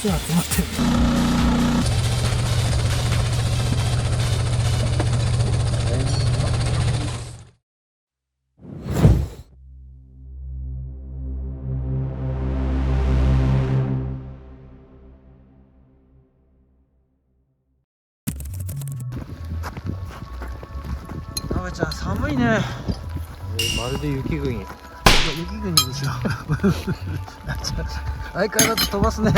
ち集まってる。なべちゃん寒いね。まるで雪国。雪国でしょ。相変わらず飛ばすね。す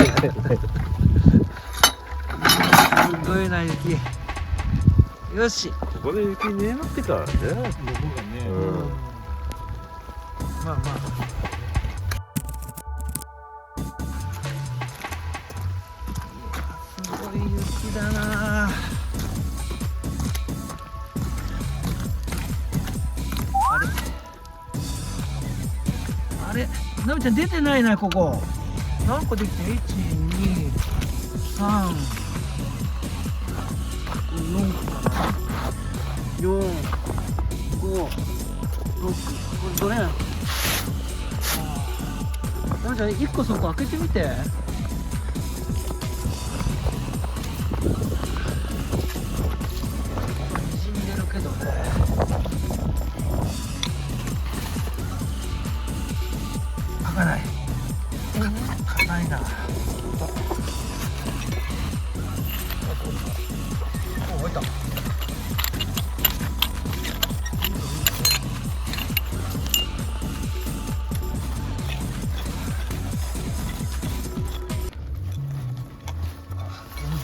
ごいな雪。よし。ここで雪見えなってからね。向こうがね。まあまあ。すごい雪だな。あれ、なべちゃん出てないな、ここ。何個できて ?1、2、3、4個かな。4、5、6、これどれやん。なべちゃん、1個そこ開けてみて。滲んでるけどね。開かない。硬いな。お、開いた。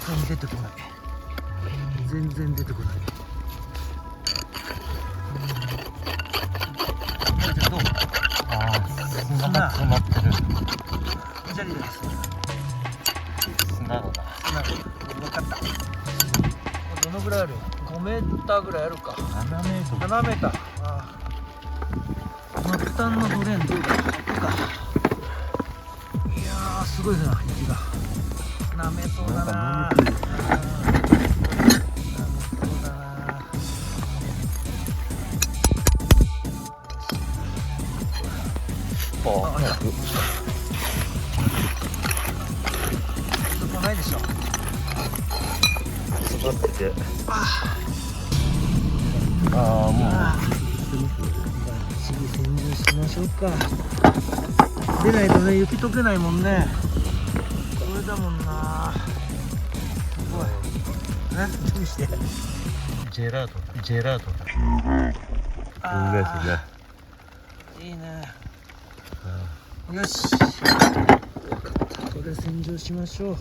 全然出てこない。全然出てこない。どう？ああ、砂が詰まってる。ジャリです。砂だな。分かった。どのぐらいある？5メーターぐらいあるか。7メートル。7メーター。ああ。末端のドレーンどうだ？ここか。いやー、すごいな、雪が。なめそうだな。なめそうだな。あ、早く。そこないでしょ。詰まってて。あああ、もあ。次洗浄しましょうか。出ないとね、雪溶けないもんね。これだもんな。すごい。ね、注意して。うジェラートだ。ジェラートだ。あですね。ー、いいね。よし。これ洗浄しましょう。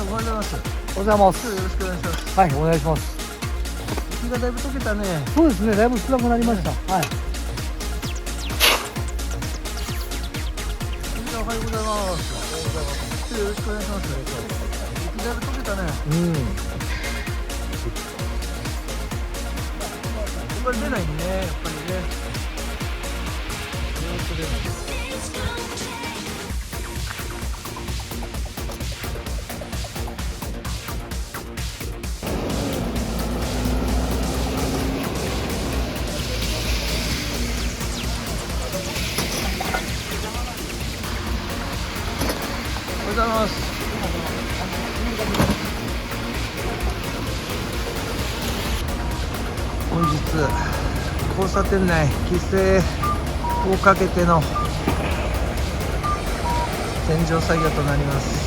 おはようございます。おはようございます。よろしくお願いします。はい、お願いします。雪がだいぶ溶けたね。そうですね、だいぶ少なくなりました。はい。おはようございます。よろしくお願いします。雪だいぶ溶けたね。やっぱり出ないね。やっぱりね。ずーっと出ない。おはようございます。本日交差点内規制をかけての洗浄作業となります。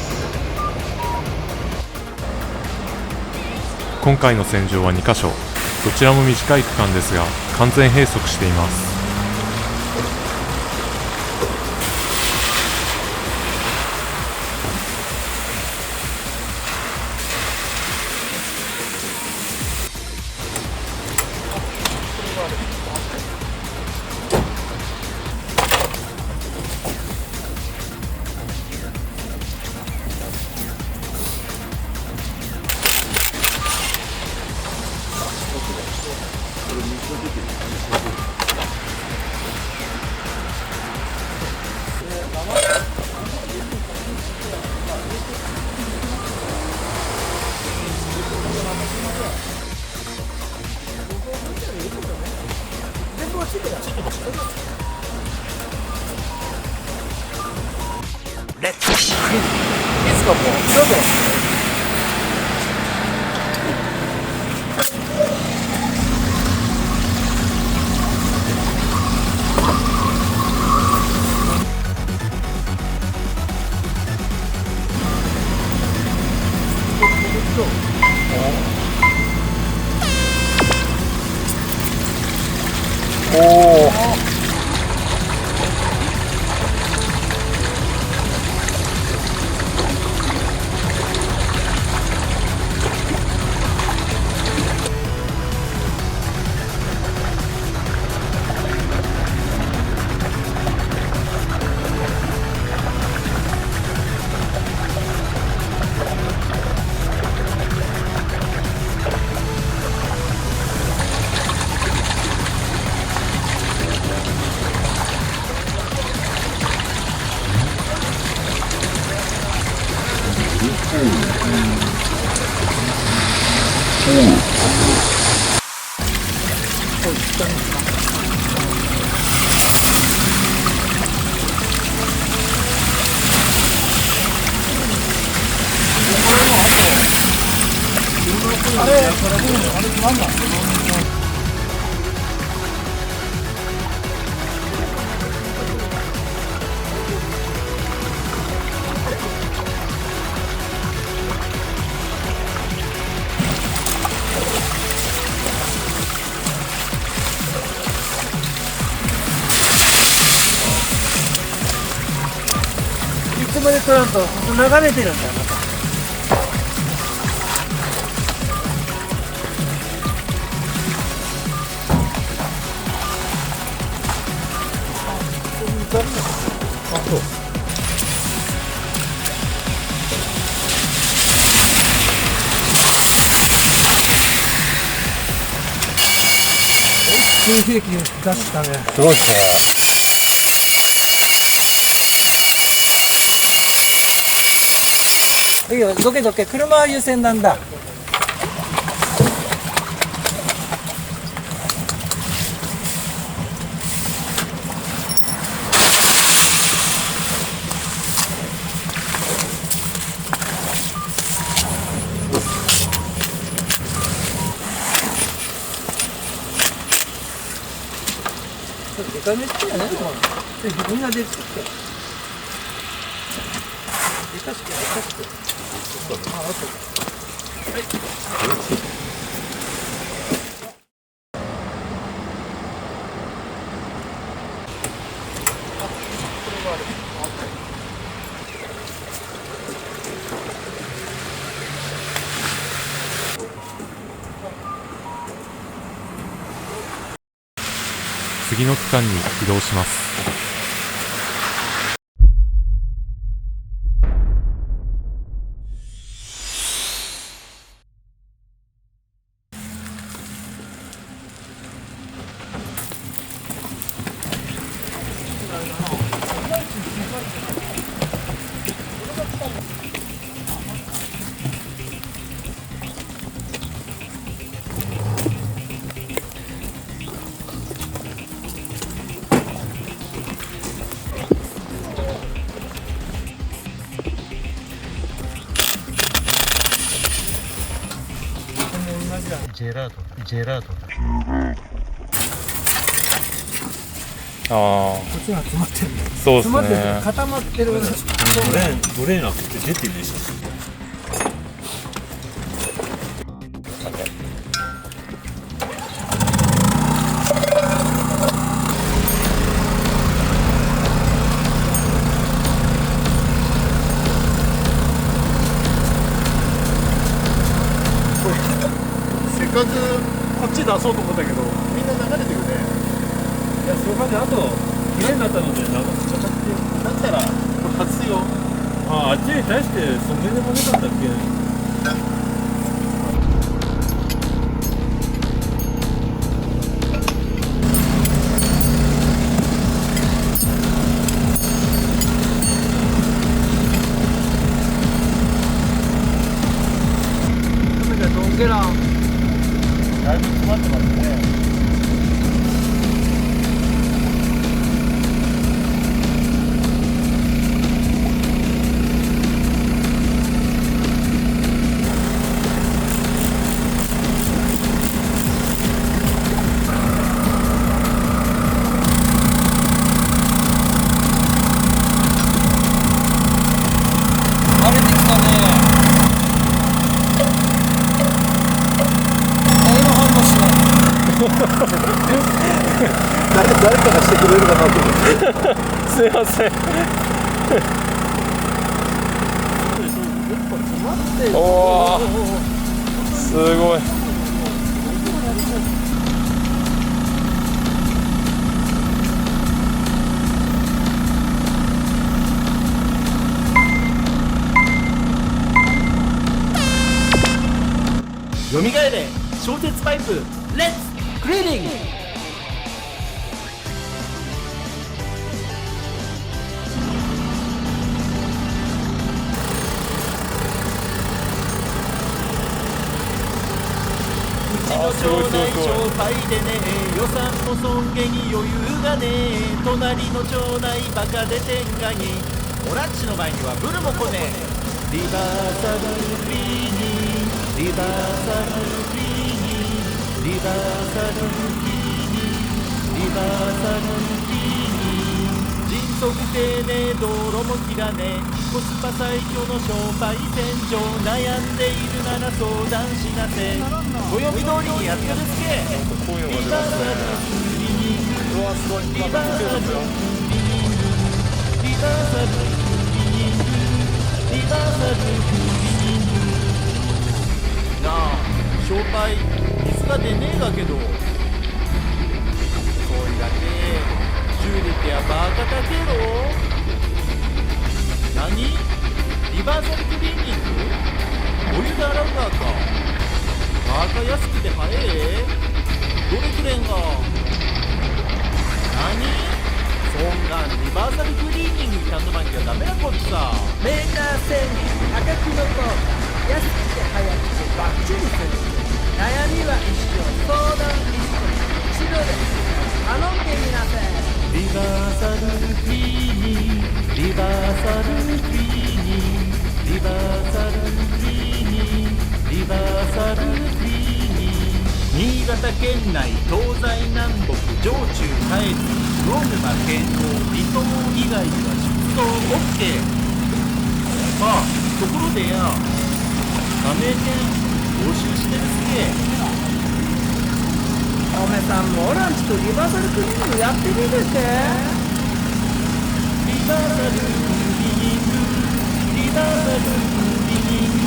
今回の洗浄は2カ所、どちらも短い区間ですが完全閉塞しています。レッツいいですか、もうどうぞ。おお。いつまで撮らんと流れてるんだよ、また。あ、そう。空気出したね。すごいですね。いいよ、どけどけ、車は優先なんだ。でかめっちゃやね、もう。みんなで作って。でかしく、でかしく。あ、あと。はい。次の区間に移動します。ジェラート、ジェラート。ああ、こっちが詰まってる。そうです詰まってる。ね。固まってる。ブレーン開けて出てるでしょ。せっかくこっち出そうと思ったけどみんな流れてるね。いや、それまであと綺麗になったので流しちゃって。だったらこれ外すよ。あっちに対してそれでもなかったっけ。ゲラン。だいぶ詰まってますね。慣れてきたね。誰も反応しない。誰かがしてくれるかなと思って。すいません。おお、すごい。よみがえれ小鉄パイプレッツクリーニング。うちの町内商売でね、予算も尊厳に余裕がねえ、隣の町内バカで天下にオラッチの前にはブルも来ねえ。リバーサルクリーニング、リバーサルクリーニング、リバーサルクリーニング、リバーサルクリーニング。迅速丁寧道路も切らねえ、コスパ最強の商売戦場、悩んでいるなら相談しなせ、暦通りにやってるすけ。こういうのリバーサルクリーニング、うわ、すごい。リバーサルクリーニング、リバーサルクリーニング、リバーサルクリーニング。なあ、商売水が出ねえがけど、そいだけ修理ってやバカだけろ。何？リバーサルクリーニング？お湯で洗うがか。バカ安くて早え。どれくれんが。何？そんなんリバーサルクリーニングに頼まんきゃダメなこっちさ。メーカー製品価格の効果、安くて早くてバッチリする。悩みは一緒、相談一緒、一度で頼んでみなさい。リバーサルクリーニング、リバーサルクリーニング、リバーサルクリーニング、リバーサルクリーニング。新潟県内東西南北上中下越魚沼県央離島以外は出動 OK。 あ、ところでや加盟店募集してるすげえ。おめさんもオランチとリバーサルクリーニングやってみるって。リバーサルクリーニング、リバーサルクリーニング、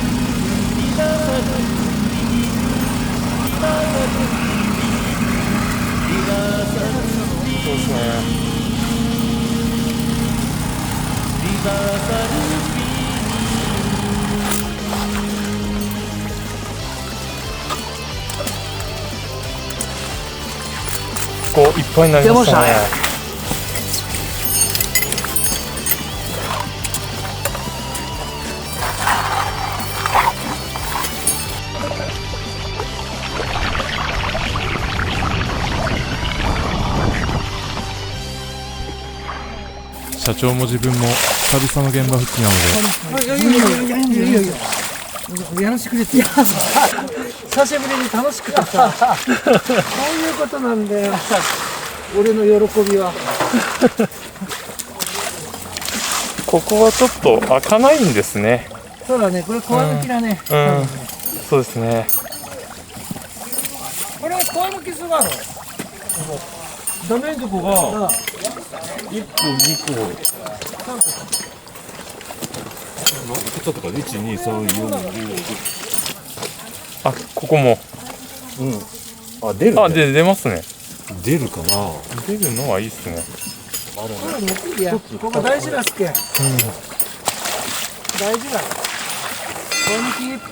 リバーサルクリーニング、リバーサルクリーニング、リバーサルクリーニング、そうですね。リバーサルクリーニング。こういっぱいになりましたね。社長も自分も久々の現場復帰なので、やらせてくれって。久しぶりに楽しくてさ。そういうことなんだよ。俺の喜びは。ここはちょっと開かないんですね。そうだね、これ皮抜きだね。うん、そうですね。これ皮抜きするだろ。ダメなとこがああ、 1個2個ちょっとか1、2、3、4、5、あ、ここも。あ、出るね。あ、出ますね。出るかな。出るのはいいっすね。これ抜きや。ここ大事だっすけ。大事だ。皮抜き。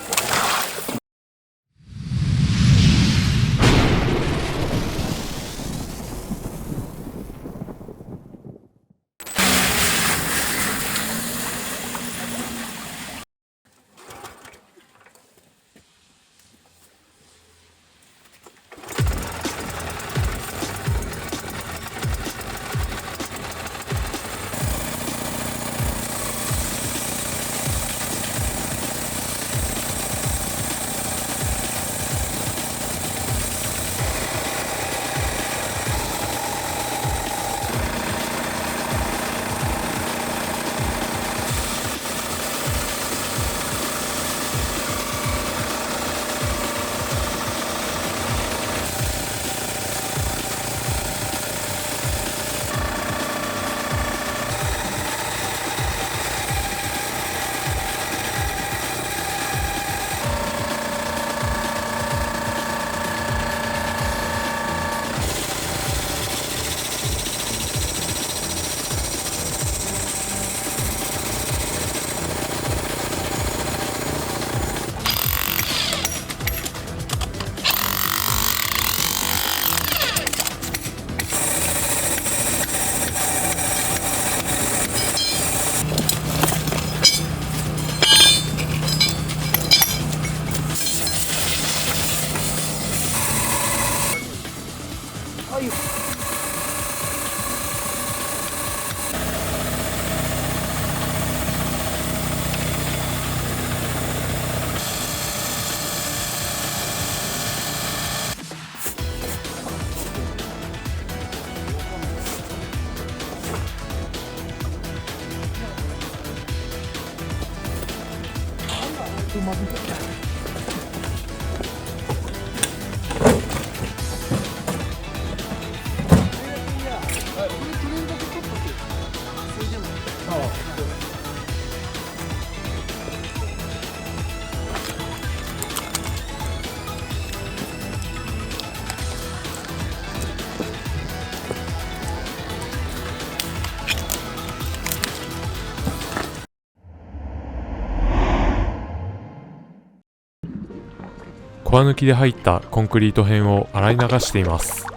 コア抜きで入ったコンクリート片を洗い流しています。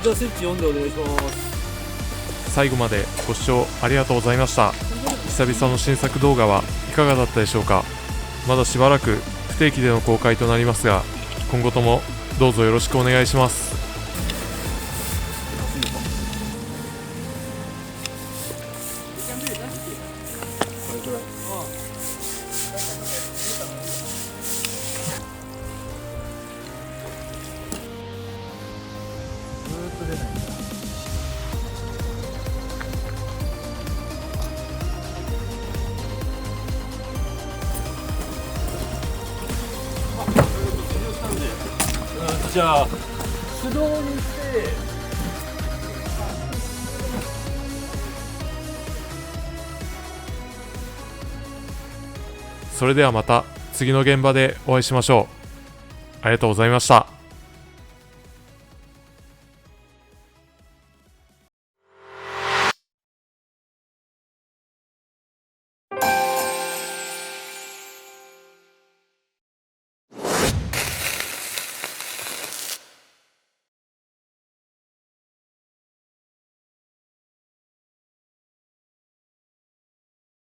じゃあスイッチ4でお願いします。最後までご視聴ありがとうございました。久々の新作動画はいかがだったでしょうか。まだしばらく不定期での公開となりますが、今後ともどうぞよろしくお願いします。ずーっと出ないんだ。じゃあ手動にしてそれではまた次の現場でお会いしましょう。ありがとうございました。